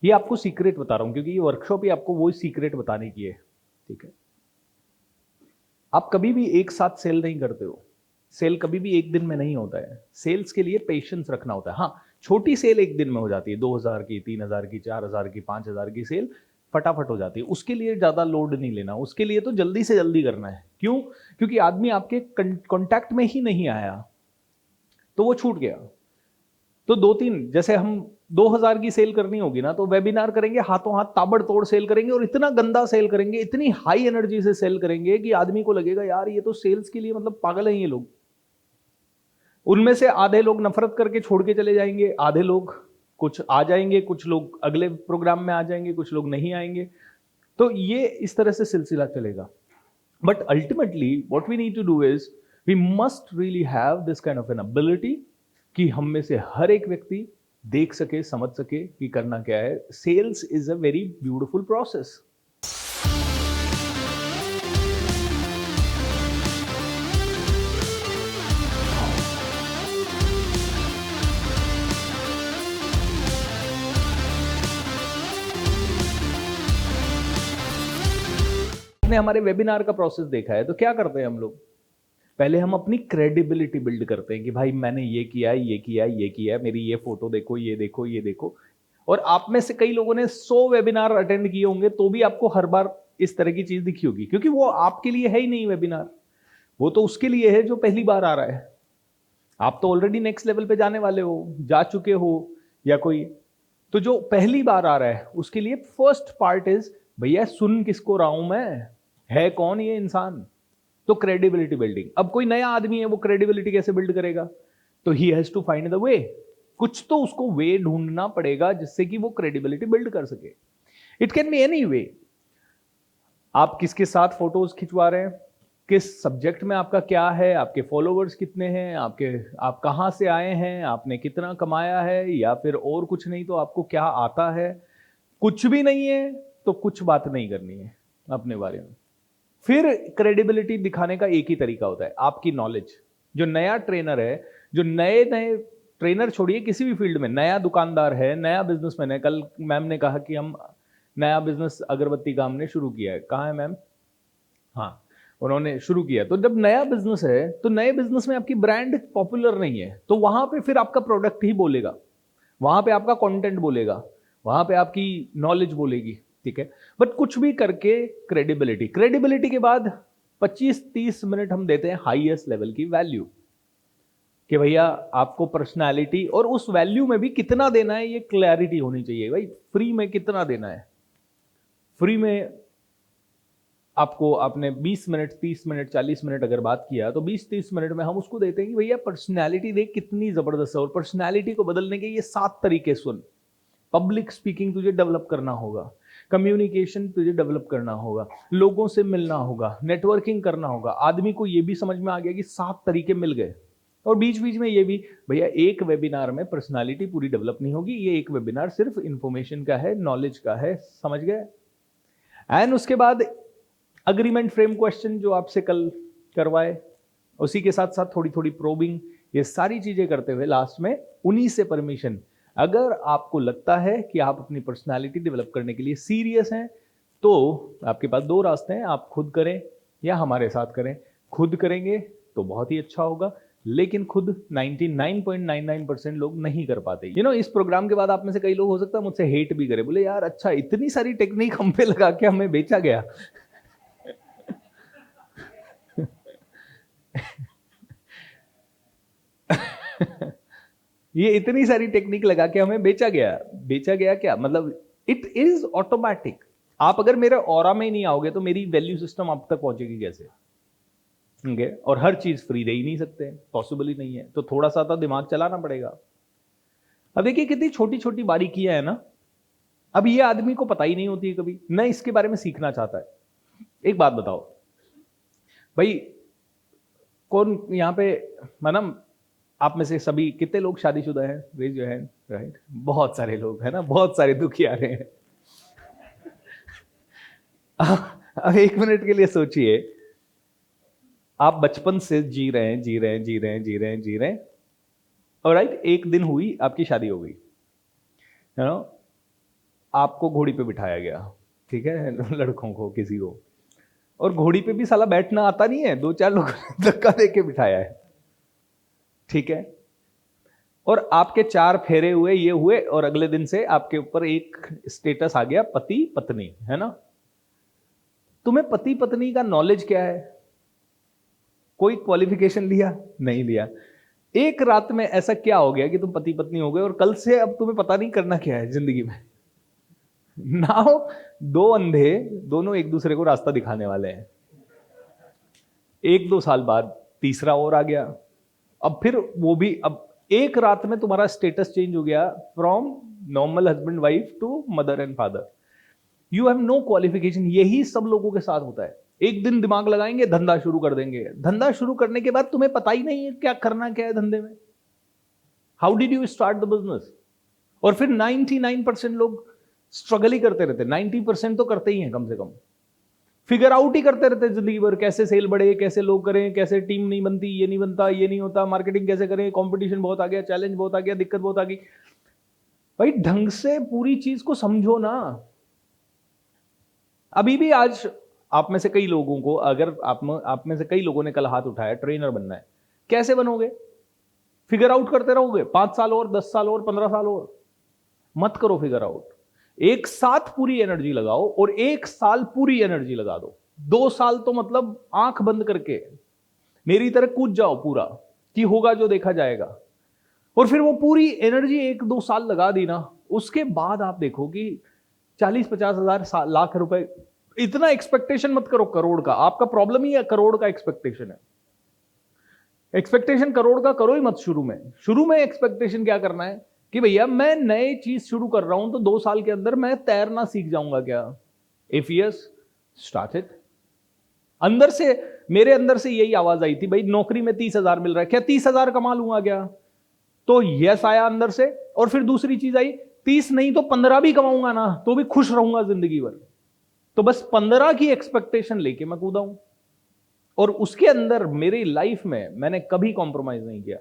ये आपको सीक्रेट बता रहा हूं क्योंकि ये वर्कशॉप ही आपको वो सीक्रेट बताने की है, ठीक है। आप कभी भी एक साथ सेल नहीं करते हो, सेल कभी भी एक दिन में नहीं होता है। सेल्स के लिए पेशेंस रखना होता है। हाँ, छोटी सेल एक दिन में हो जाती है, 2000 की, 3000 की, 4000 की, 5000 की सेल फटाफट हो जाती है। उसके लिए ज्यादा लोड नहीं लेना, उसके लिए तो जल्दी से जल्दी करना है। क्यों? क्योंकि आदमी आपके कांटेक्ट में ही नहीं आया तो वो छूट गया। तो दो तीन, जैसे हम 2000 की सेल करनी होगी ना, तो वेबिनार करेंगे, हाथों हाथ ताबड़तोड़ सेल करेंगे और इतना गंदा सेल करेंगे, इतनी हाई एनर्जी से सेल करेंगे कि आदमी को लगेगा यार ये तो सेल्स के लिए मतलब पागल हैं ये लोग। उनमें से आधे लोग नफरत करके छोड़ के चले जाएंगे, आधे लोग कुछ आ जाएंगे, कुछ लोग अगले प्रोग्राम में आ जाएंगे, कुछ लोग नहीं आएंगे। तो ये इस तरह से सिलसिला चलेगा। But ultimately what we need to do is we must really have this kind of an ability कि हम में से हर एक व्यक्ति देख सके, समझ सके कि करना क्या है। Sales is a very beautiful process. आपने हमारे वेबिनार का प्रोसेस देखा है तो क्या करते हैं हम लोग? पहले हम अपनी क्रेडिबिलिटी बिल्ड करते हैं कि भाई मैंने ये किया है, ये किया है, ये किया है, मेरी ये फोटो देखो, ये देखो, ये देखो। और आप में से कई लोगों ने 100 वेबिनार अटेंड किए होंगे तो भी आपको हर बार इस तरह की चीज दिखी होगी, क्योंकि वो आपके लिए है ही नहीं वेबिनार। वो तो उसके लिए है जो पहली बार आ रहा है। आप तो ऑलरेडी नेक्स्ट लेवल पे जाने वाले हो, जा चुके हो, या कोई। तो जो पहली बार आ रहा है उसके लिए फर्स्ट पार्ट इज भैया सुन किसको रहा हूं मैं, है कौन ये इंसान। तो क्रेडिबिलिटी बिल्डिंग। अब कोई नया आदमी है, वो क्रेडिबिलिटी कैसे बिल्ड करेगा? तो he has to find the way. कुछ तो उसको वे ढूंढना पड़ेगा जिससे कि वो क्रेडिबिलिटी बिल्ड कर सके। It can be any way. आप किसके साथ फोटोज खिंचवा रहे हैं, किस सब्जेक्ट में आपका क्या है, आपके फॉलोवर्स कितने हैं, आप कहां से आए हैं, आपने कितना कमाया है, या फिर और कुछ नहीं तो आपको क्या आता है। कुछ भी नहीं है तो कुछ बात नहीं करनी है अपने बारे में। फिर क्रेडिबिलिटी दिखाने का एक ही तरीका होता है, आपकी नॉलेज। जो नया ट्रेनर है, जो नए नए ट्रेनर छोड़िए, किसी भी फील्ड में नया दुकानदार है, नया बिजनेसमैन है। कल मैम ने कहा कि हम नया बिजनेस अगरबत्ती का हमने शुरू किया है। कहाँ है मैम? हाँ, उन्होंने शुरू किया। तो जब नया बिजनेस है तो नए बिजनेस में आपकी ब्रांड पॉपुलर नहीं है, तो वहां पे फिर आपका प्रोडक्ट ही बोलेगा, वहां पे आपका कंटेंट बोलेगा, वहां पे आपकी नॉलेज बोलेगी, ठीक है। बट कुछ भी करके क्रेडिबिलिटी, क्रेडिबिलिटी के बाद 25-30 मिनट हम देते हैं हाईएस्ट लेवल की वैल्यू, कि भैया आपको पर्सनालिटी और उस वैल्यू में भी कितना देना है ये क्लैरिटी होनी चाहिए। भाई फ्री में कितना देना है? फ्री में आपको, आपने 20 मिनट, 30 मिनट, 40 मिनट अगर बात किया तो 20-30 मिनट में हम उसको देते हैं कि भैया पर्सनैलिटी देख कितनी जबरदस्त है। और पर्सनैलिटी को बदलने के ये 7 तरीके सुन। पब्लिक स्पीकिंग तुझे डेवलप करना होगा, कम्युनिकेशन तुझे डेवलप करना होगा, लोगों से मिलना होगा, नेटवर्किंग करना होगा। आदमी को ये भी समझ में आ गया कि 7 तरीके मिल गए। और बीच बीच में ये भी, भैया एक वेबिनार में पर्सनालिटी पूरी डेवलप नहीं होगी, ये एक वेबिनार सिर्फ इंफॉर्मेशन का है, नॉलेज का है, समझ गए। एंड उसके बाद अग्रीमेंट फ्रेम क्वेश्चन जो आपसे कल करवाए, उसी के साथ साथ थोड़ी थोड़ी प्रोबिंग, ये सारी चीजें करते हुए लास्ट में उन्हीं से परमिशन। अगर आपको लगता है कि आप अपनी पर्सनालिटी डेवलप करने के लिए सीरियस हैं तो आपके पास 2 रास्ते हैं, आप खुद करें या हमारे साथ करें। खुद करेंगे तो बहुत ही अच्छा होगा, लेकिन खुद 99.99% लोग नहीं कर पाते। इस प्रोग्राम के बाद आप में से कई लोग हो सकता है मुझसे हेट भी करे, बोले यार अच्छा इतनी सारी टेक्निक हम पे लगा के हमें बेचा गया। ये इतनी सारी टेक्निक लगा के हमें बेचा गया। बेचा गया क्या मतलब? It is automatic. आप अगर मेरे ऑरा में ही नहीं आओगे तो मेरी वैल्यू सिस्टम आप तक पहुंचेगी कैसे? ठीक और हर चीज फ्री दे ही नहीं सकते, पॉसिबल ही नहीं है। तो थोड़ा सा तो दिमाग चलाना पड़ेगा। अब देखिए कितनी छोटी छोटी बारीकियां है ना। अब ये आदमी को पता ही नहीं होती है कभी, न इसके बारे में सीखना चाहता है। एक बात बताओ भाई, कौन यहाँ पे, मैडम आप में से सभी कितने लोग शादीशुदा हैं? Raise your hand. राइट, बहुत सारे लोग है ना, बहुत सारे दुखी आ रहे हैं। अब 1 मिनट के लिए सोचिए, आप बचपन से जी रहे हैं, जी रहे हैं, जी रहे हैं, जी रहे हैं, जी रहे हैं, और राइट एक दिन हुई आपकी शादी हो गई, है ना। आपको घोड़ी पे बिठाया गया, ठीक है, लड़कों को किसी को, और घोड़ी पे भी साला बैठना आता नहीं है, 2-4 लोग धक्का दे के बिठाया है, ठीक है, और आपके 4 फेरे हुए, ये हुए, और अगले दिन से आपके ऊपर एक स्टेटस आ गया पति पत्नी, है ना। तुम्हें पति पत्नी का नॉलेज क्या है? कोई क्वालिफिकेशन लिया? नहीं लिया। एक रात में ऐसा क्या हो गया कि तुम पति पत्नी हो गए और कल से अब तुम्हें पता नहीं करना क्या है जिंदगी में। नाउ 2 अंधे दोनों एक दूसरे को रास्ता दिखाने वाले हैं। 1-2 साल बाद तीसरा और आ गया, अब फिर वो भी, अब एक रात में तुम्हारा स्टेटस चेंज हो गया from normal husband wife to mother and father. You have no qualification. यही सब लोगों के साथ होता है। एक दिन दिमाग लगाएंगे, धंधा शुरू कर देंगे, धंधा शुरू करने के बाद तुम्हें पता ही नहीं है क्या करना क्या है धंधे में। How did you start the business? और फिर 99% लोग स्ट्रगल ही करते रहते, 90% तो करते ही हैं कम से कम, फिगर आउट ही करते रहते जिंदगी भर, कैसे सेल बढ़े, कैसे लोग करें, कैसे टीम नहीं बनती, ये नहीं बनता, ये नहीं होता, मार्केटिंग कैसे करें, कंपटीशन बहुत आ गया, चैलेंज बहुत आ गया, दिक्कत बहुत आ गई। भाई ढंग से पूरी चीज को समझो ना। अभी भी आज आप में से कई लोगों को, अगर आप में से कई लोगों ने कल हाथ उठाया ट्रेनर बनना है, कैसे बनोगे? फिगर आउट करते रहोगे 5 साल और, 10 साल और, 15 साल और? मत करो फिगर आउट। एक साथ पूरी एनर्जी लगाओ और 1 साल पूरी एनर्जी लगा दो। 2 साल तो मतलब आंख बंद करके मेरी तरह कूद जाओ पूरा, कि होगा जो देखा जाएगा। और फिर वो पूरी एनर्जी 1-2 साल लगा दी ना, उसके बाद आप देखो कि 40-50 हजार लाख रुपए, इतना एक्सपेक्टेशन मत करो करोड़ का। आपका प्रॉब्लम ही है करोड़ का एक्सपेक्टेशन है। एक्सपेक्टेशन करोड़ का करो ही मत शुरू में। शुरू में एक्सपेक्टेशन क्या करना है कि भैया मैं नए चीज शुरू कर रहा हूं तो 2 साल के अंदर मैं तैरना सीख जाऊंगा क्या? If yes, start it. अंदर से, मेरे अंदर से यही आवाज आई थी, भाई नौकरी में 30,000 मिल रहा है, क्या 30,000 कमा लूंगा क्या? तो यस आया अंदर से। और फिर दूसरी चीज आई, 30 नहीं तो 15 भी कमाऊंगा ना तो भी खुश रहूंगा जिंदगी भर। तो बस 15 की एक्सपेक्टेशन लेके मैं कूदा हूं, और उसके अंदर मेरी लाइफ में मैंने कभी कॉम्प्रोमाइज नहीं किया।